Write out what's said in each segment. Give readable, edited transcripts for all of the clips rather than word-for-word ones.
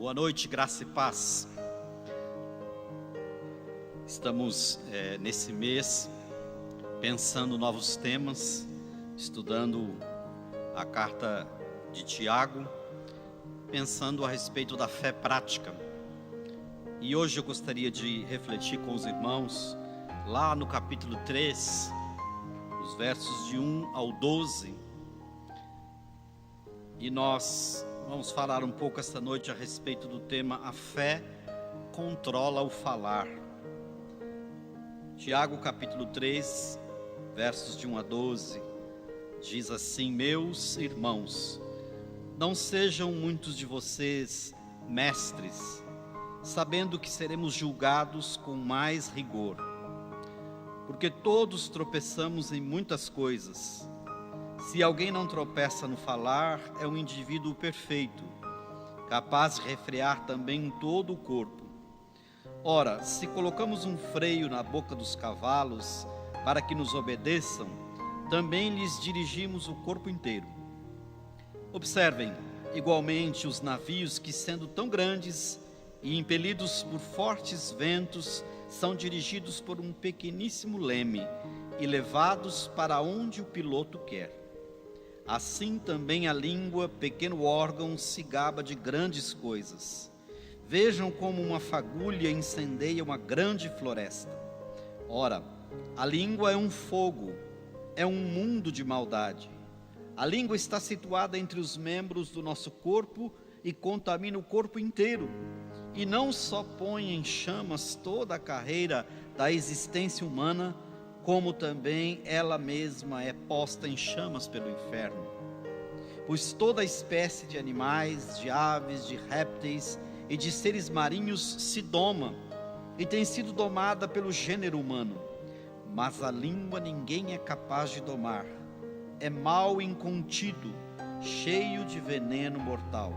Boa noite, graça e paz. Estamos nesse mês pensando novos temas, estudando a carta de Tiago, pensando a respeito da fé prática. E hoje eu gostaria de refletir com os irmãos lá no capítulo 3, os versos de 1 ao 12. E nós vamos falar um pouco esta noite a respeito do tema A Fé Controla o Falar. Tiago capítulo 3, versos de 1 a 12, diz assim: Meus irmãos, não sejam muitos de vocês mestres, sabendo que seremos julgados com mais rigor. Porque todos tropeçamos em muitas coisas. Se alguém não tropeça no falar, é um indivíduo perfeito, capaz de refrear também todo o corpo. Ora, se colocamos um freio na boca dos cavalos para que nos obedeçam, também lhes dirigimos o corpo inteiro. Observem, igualmente, os navios que, sendo tão grandes e impelidos por fortes ventos, são dirigidos por um pequeníssimo leme e levados para onde o piloto quer. Assim também a língua, pequeno órgão, se gaba de grandes coisas. Vejam como uma fagulha incendeia uma grande floresta. Ora, a língua é um fogo, é um mundo de maldade. A língua está situada entre os membros do nosso corpo e contamina o corpo inteiro. E não só põe em chamas toda a carreira da existência humana, como também ela mesma é posta em chamas pelo inferno. Pois toda espécie de animais, de aves, de répteis e de seres marinhos se doma, e tem sido domada pelo gênero humano. Mas a língua ninguém é capaz de domar. É mal incontido, cheio de veneno mortal.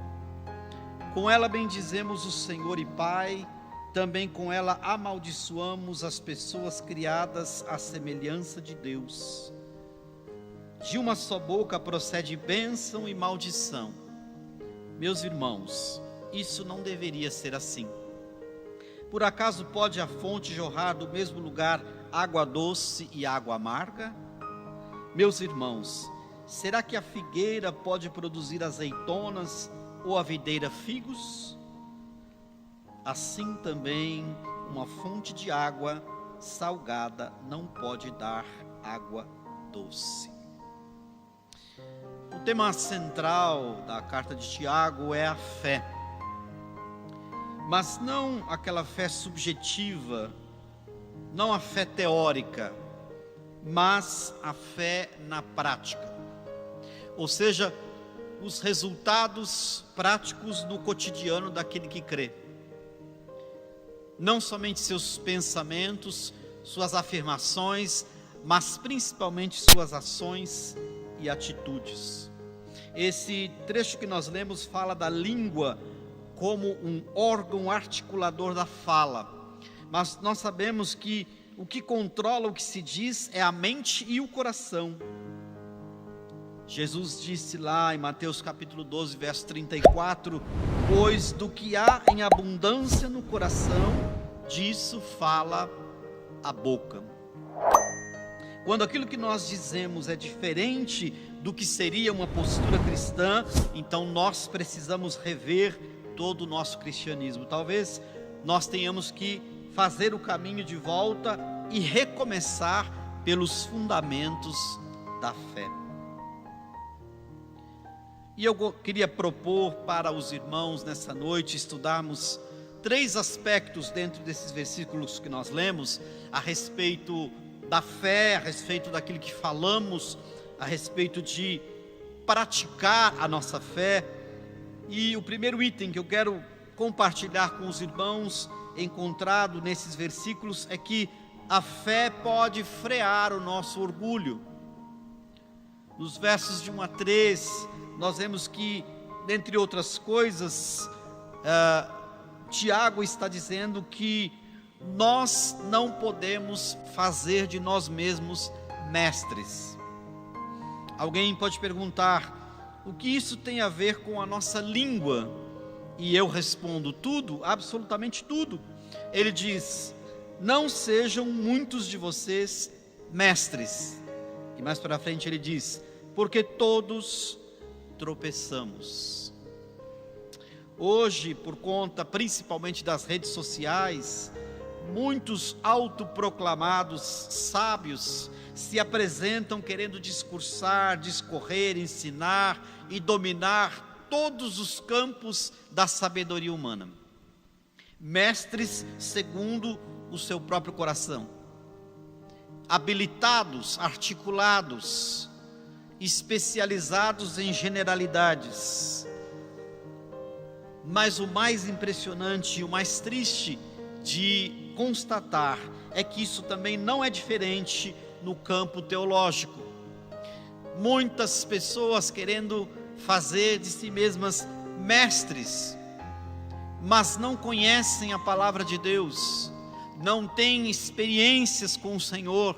Com ela bendizemos o Senhor e Pai, também com ela amaldiçoamos as pessoas criadas à semelhança de Deus. De uma só boca procede bênção e maldição. Meus irmãos, isso não deveria ser assim. Por acaso pode a fonte jorrar do mesmo lugar água doce e água amarga? Meus irmãos, será que a figueira pode produzir azeitonas ou a videira figos? Assim também uma fonte de água salgada não pode dar água doce. O tema central da carta de Tiago é a fé. Mas não aquela fé subjetiva, não a fé teórica, mas a fé na prática. Ou seja, os resultados práticos no cotidiano daquele que crê. Não somente seus pensamentos, suas afirmações, mas principalmente suas ações e atitudes. Esse trecho que nós lemos fala da língua como um órgão articulador da fala. Mas nós sabemos que o que controla o que se diz é a mente e o coração. Jesus disse lá em Mateus capítulo 12, verso 34, pois do que há em abundância no coração, disso fala a boca. Quando aquilo que nós dizemos é diferente do que seria uma postura cristã, então nós precisamos rever todo o nosso cristianismo. Talvez nós tenhamos que fazer o caminho de volta e recomeçar pelos fundamentos da fé. E eu queria propor para os irmãos nessa noite estudarmos 3 aspectos dentro desses versículos que nós lemos, a respeito da fé, a respeito daquilo que falamos, a respeito de praticar a nossa fé. E o primeiro item que eu quero compartilhar com os irmãos, encontrado nesses versículos, é que a fé pode frear o nosso orgulho. Nos versos de 1 a 3, nós vemos que, dentre outras coisas, Tiago está dizendo que nós não podemos fazer de nós mesmos mestres. Alguém pode perguntar: o que isso tem a ver com a nossa língua? E eu respondo: tudo, absolutamente tudo. Ele diz: não sejam muitos de vocês mestres. E mais para frente ele diz: porque todos tropeçamos. Hoje, por conta principalmente das redes sociais, muitos autoproclamados sábios se apresentam querendo discursar, discorrer, ensinar e dominar todos os campos da sabedoria humana. Mestres segundo o seu próprio coração, habilitados, articulados, especializados em generalidades. Mas o mais impressionante e o mais triste de constatar é que isso também não é diferente no campo teológico. Muitas pessoas querendo fazer de si mesmas mestres, mas não conhecem a palavra de Deus, não têm experiências com o Senhor,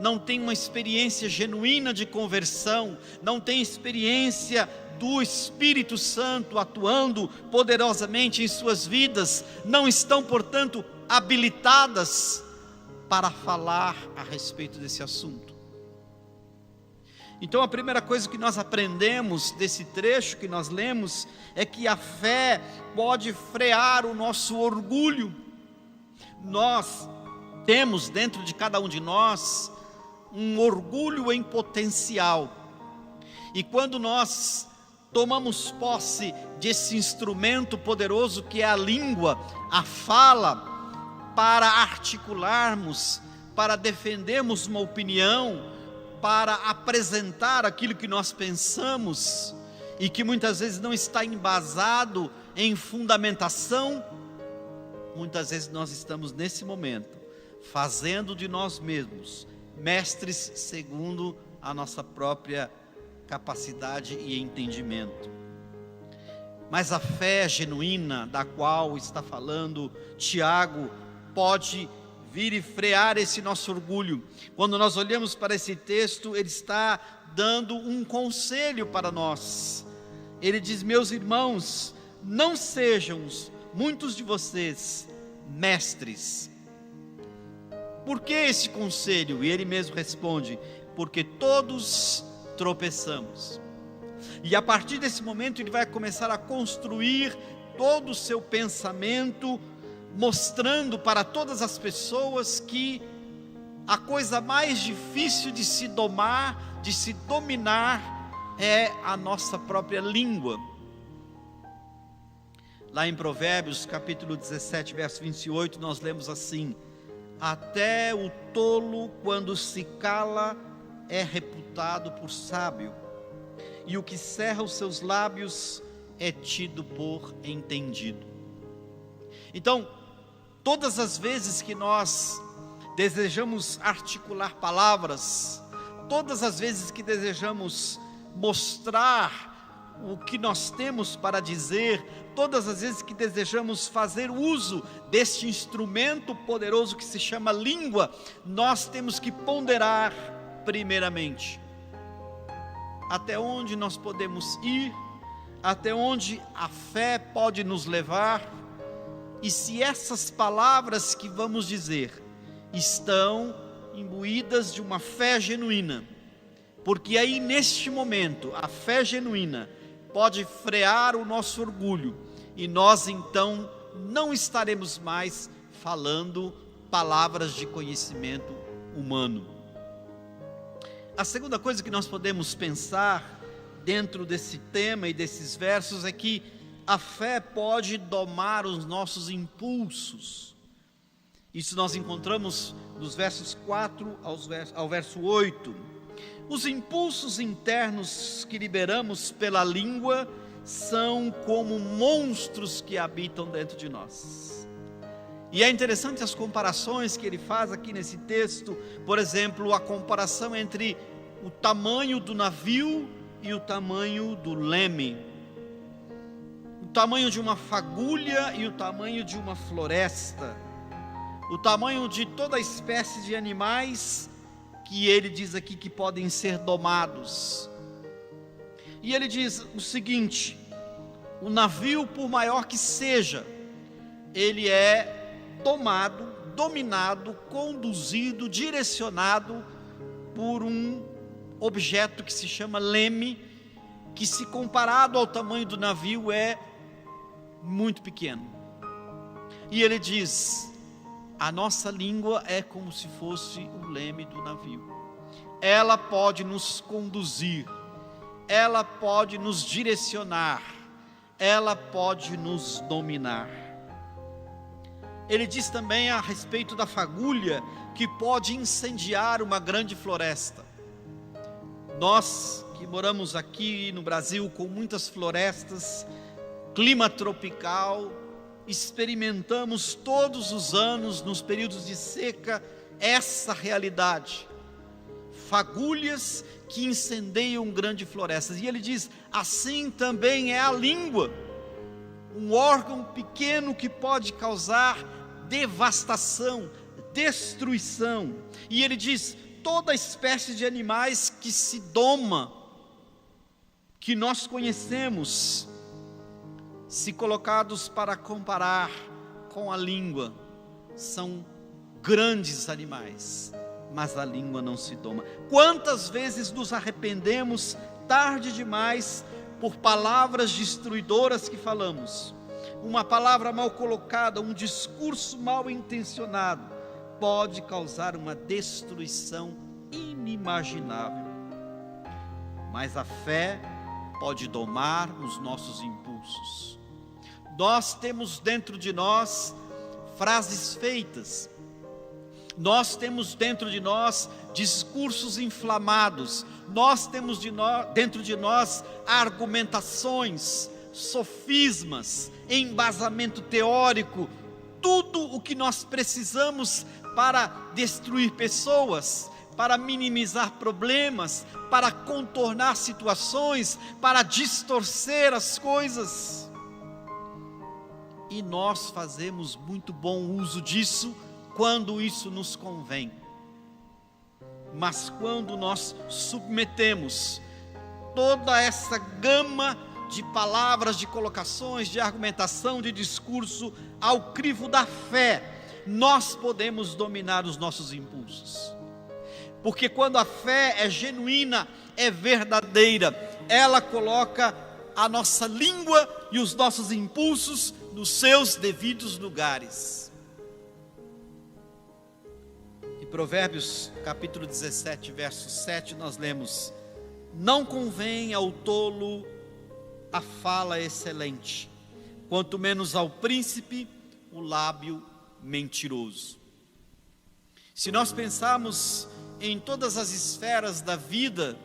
não têm uma experiência genuína de conversão, não têm experiência do Espírito Santo atuando poderosamente em suas vidas, não estão, portanto, habilitadas para falar a respeito desse assunto. Então a primeira coisa que nós aprendemos desse trecho que nós lemos é que a fé pode frear o nosso orgulho. Nós temos dentro de cada um de nós um orgulho em potencial, e quando nós tomamos posse desse instrumento poderoso que é a língua, a fala, para articularmos, para defendermos uma opinião, para apresentar aquilo que nós pensamos, e que muitas vezes não está embasado em fundamentação, muitas vezes nós estamos nesse momento, fazendo de nós mesmos mestres segundo a nossa própria capacidade e entendimento. Mas a fé genuína da qual está falando Tiago pode vir e frear esse nosso orgulho. Quando nós olhamos para esse texto, ele está dando um conselho para nós. Ele diz: meus irmãos, não sejam muitos de vocês mestres. Por que esse conselho? E ele mesmo responde: porque todos tropeçamos. E a partir desse momento ele vai começar a construir todo o seu pensamento, mostrando para todas as pessoas que a coisa mais difícil de se domar, de se dominar, é a nossa própria língua. Lá em Provérbios capítulo 17, verso 28, nós lemos assim: até o tolo, quando se cala, é reputado por sábio, e o que cerra os seus lábios é tido por entendido. Então, todas as vezes que nós desejamos articular palavras, todas as vezes que desejamos mostrar o que nós temos para dizer, todas as vezes que desejamos fazer uso deste instrumento poderoso que se chama língua, nós temos que ponderar primeiramente até onde nós podemos ir, até onde a fé pode nos levar, e se essas palavras que vamos dizer estão imbuídas de uma fé genuína, porque aí neste momento a fé genuína pode frear o nosso orgulho, e nós então não estaremos mais falando palavras de conhecimento humano. A segunda coisa que nós podemos pensar dentro desse tema e desses versos é que a fé pode domar os nossos impulsos. Isso nós encontramos nos versos 4 ao verso 8. Os impulsos internos que liberamos pela língua são como monstros que habitam dentro de nós. E é interessante as comparações que ele faz aqui nesse texto. Por exemplo, a comparação entre o tamanho do navio e o tamanho do leme, o tamanho de uma fagulha e o tamanho de uma floresta, o tamanho de toda espécie de animais que ele diz aqui que podem ser domados. E ele diz o seguinte: O navio, por maior que seja, ele é tomado, dominado, conduzido, direcionado por um objeto que se chama leme, que, se comparado ao tamanho do navio, é muito pequeno. E ele diz: a nossa língua é como se fosse o leme do navio. Ela pode nos conduzir, ela pode nos direcionar, ela pode nos dominar. Ele diz também a respeito da fagulha, que pode incendiar uma grande floresta. Nós que moramos aqui no Brasil, com muitas florestas, clima tropical, experimentamos todos os anos, nos períodos de seca, essa realidade. Fagulhas que incendeiam grandes florestas. E ele diz: assim também é a língua, um órgão pequeno que pode causar devastação, destruição. E ele diz: toda espécie de animais que se doma, que nós conhecemos, se colocados para comparar com a língua, são grandes animais, mas a língua não se doma. Quantas vezes nos arrependemos tarde demais por palavras destruidoras que falamos? Uma palavra mal colocada, um discurso mal intencionado, pode causar uma destruição inimaginável. Mas a fé pode domar os nossos impulsos. Nós temos dentro de nós frases feitas, nós temos dentro de nós discursos inflamados, nós temos dentro de nós argumentações, sofismas, embasamento teórico, tudo o que nós precisamos para destruir pessoas, para minimizar problemas, para contornar situações, para distorcer as coisas. E nós fazemos muito bom uso disso quando isso nos convém. Mas quando nós submetemos toda essa gama de palavras, de colocações, de argumentação, de discurso ao crivo da fé, nós podemos dominar os nossos impulsos. Porque quando a fé é genuína, é verdadeira, ela coloca a nossa língua e os nossos impulsos nos seus devidos lugares. Em Provérbios capítulo 17, verso 7, nós lemos: não convém ao tolo a fala excelente, quanto menos ao príncipe o lábio mentiroso. Se nós pensarmos em todas as esferas da vida,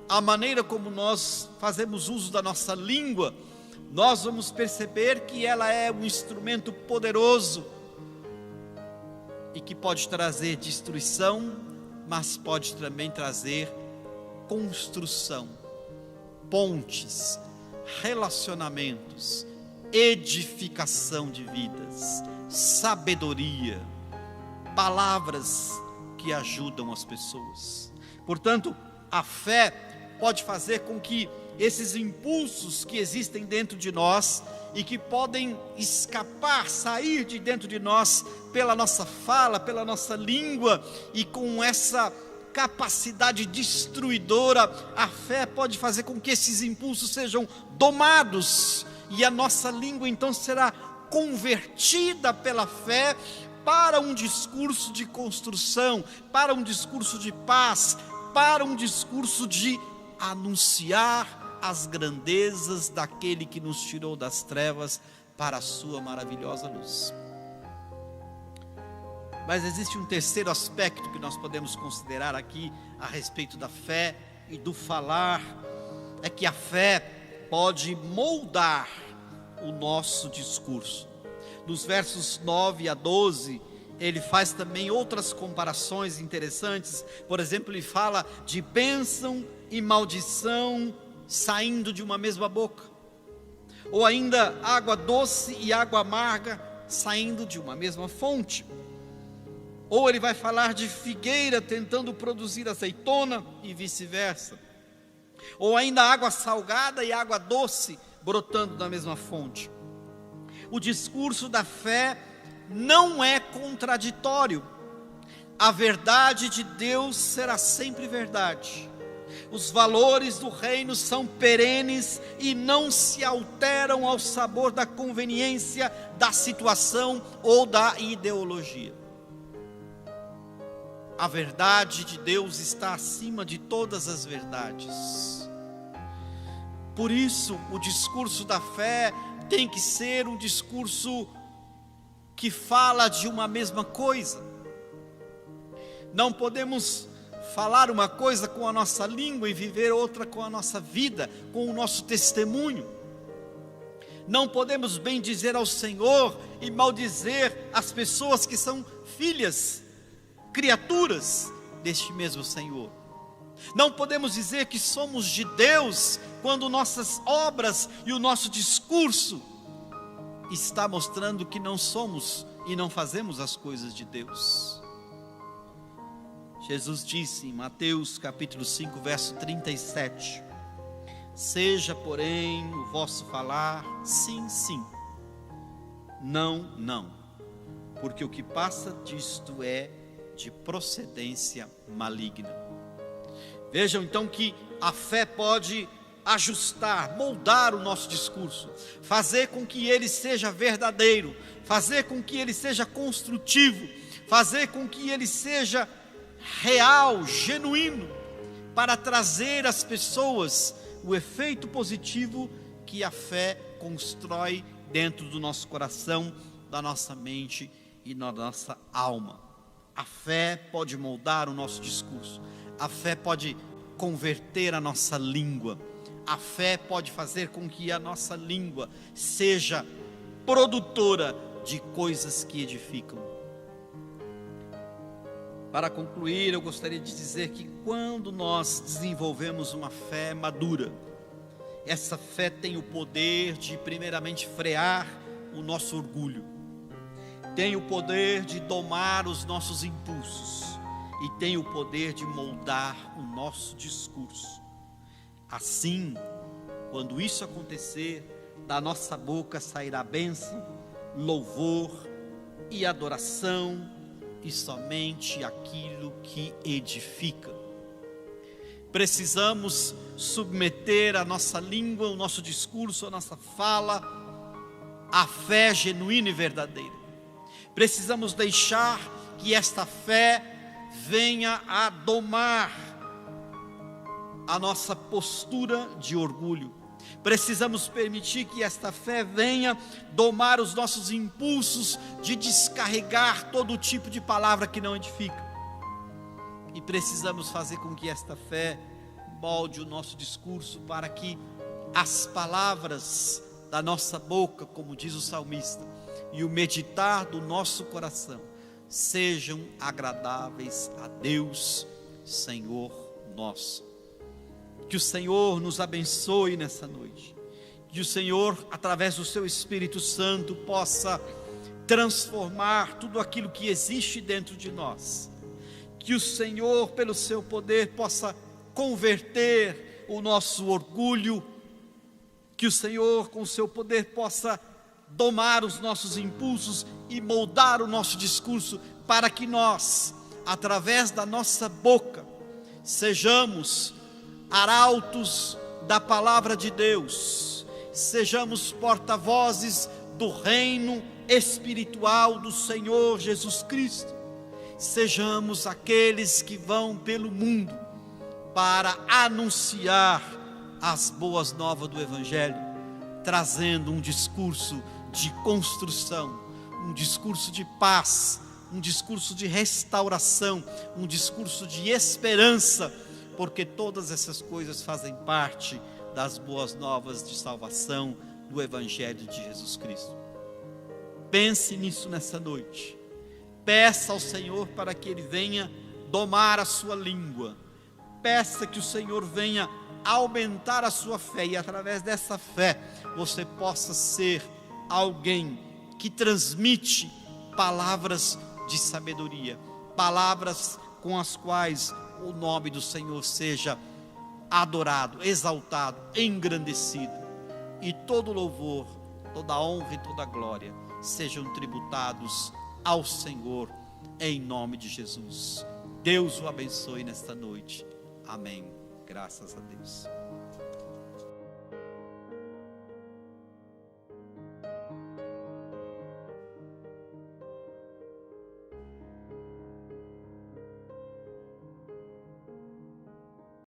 a maneira como nós fazemos uso da nossa língua, nós vamos perceber que ela é um instrumento poderoso e que pode trazer destruição, mas pode também trazer construção, pontes, relacionamentos, edificação de vidas, sabedoria, palavras que ajudam as pessoas. Portanto, a fé pode fazer com que esses impulsos que existem dentro de nós e que podem escapar, sair de dentro de nós pela nossa fala, pela nossa língua, e com essa capacidade destruidora, a fé pode fazer com que esses impulsos sejam domados, e a nossa língua então será convertida pela fé para um discurso de construção, para um discurso de paz, para um discurso de anunciar as grandezas daquele que nos tirou das trevas para a sua maravilhosa luz. Mas existe um terceiro aspecto que nós podemos considerar aqui a respeito da fé e do falar, é que a fé pode moldar o nosso discurso. Nos versos 9 a 12, ele faz também outras comparações interessantes. Por exemplo, ele fala de bênção e maldição saindo de uma mesma boca, ou ainda água doce e água amarga saindo de uma mesma fonte. Ou ele vai falar de figueira tentando produzir azeitona e vice-versa. Ou ainda água salgada e água doce brotando da mesma fonte. O discurso da fé não é contraditório. A verdade de Deus será sempre verdade. Os valores do reino são perenes e não se alteram ao sabor da conveniência, da situação ou da ideologia. A verdade de Deus está acima de todas as verdades. Por isso, o discurso da fé tem que ser um discurso que fala de uma mesma coisa. Não podemos falar uma coisa com a nossa língua e viver outra com a nossa vida, com o nosso testemunho. Não podemos bendizer ao Senhor e maldizer as pessoas que são filhas, criaturas deste mesmo Senhor. Não podemos dizer que somos de Deus quando nossas obras e o nosso discurso está mostrando que não somos e não fazemos as coisas de Deus. Jesus disse em Mateus capítulo 5, verso 37: seja, porém, o vosso falar sim, sim, não, não, porque o que passa disto é de procedência maligna. Vejam então que a fé pode ajustar, moldar o nosso discurso, fazer com que ele seja verdadeiro, fazer com que ele seja construtivo, fazer com que ele seja real, genuíno, para trazer às pessoas o efeito positivo que a fé constrói dentro do nosso coração, da nossa mente e na nossa alma. A fé pode moldar o nosso discurso, a fé pode converter a nossa língua, a fé pode fazer com que a nossa língua seja produtora de coisas que edificam. Para concluir, eu gostaria de dizer que quando nós desenvolvemos uma fé madura, essa fé tem o poder de primeiramente frear o nosso orgulho, tem o poder de domar os nossos impulsos e tem o poder de moldar o nosso discurso. Assim, quando isso acontecer, da nossa boca sairá bênção, louvor e adoração, e somente aquilo que edifica. Precisamos submeter a nossa língua, o nosso discurso, a nossa fala, à fé genuína e verdadeira. Precisamos deixar que esta fé venha a domar a nossa postura de orgulho. Precisamos permitir que esta fé venha domar os nossos impulsos de descarregar todo tipo de palavra que não edifica. E precisamos fazer com que esta fé molde o nosso discurso para que as palavras da nossa boca, como diz o salmista, e o meditar do nosso coração sejam agradáveis a Deus, Senhor nosso. Que o Senhor nos abençoe nessa noite. Que o Senhor, através do seu Espírito Santo, possa transformar tudo aquilo que existe dentro de nós. Que o Senhor, pelo seu poder, possa converter o nosso orgulho. Que o Senhor, com o seu poder, possa domar os nossos impulsos e moldar o nosso discurso, para que nós, através da nossa boca, sejamos arautos da palavra de Deus, sejamos porta-vozes do reino espiritual do Senhor Jesus Cristo, sejamos aqueles que vão pelo mundo para anunciar as boas novas do Evangelho, trazendo um discurso de construção, um discurso de paz, um discurso de restauração, um discurso de esperança, porque todas essas coisas fazem parte das boas novas de salvação do Evangelho de Jesus Cristo. Pense nisso nessa noite. Peça ao Senhor para que Ele venha domar a sua língua. Peça que o Senhor venha aumentar a sua fé, e através dessa fé você possa ser alguém que transmite palavras de sabedoria, palavras com as quais o nome do Senhor seja adorado, exaltado, engrandecido. e todo louvor, toda honra e toda glória sejam tributados ao Senhor, em nome de Jesus. Deus o abençoe nesta noite. Amém. Graças a Deus.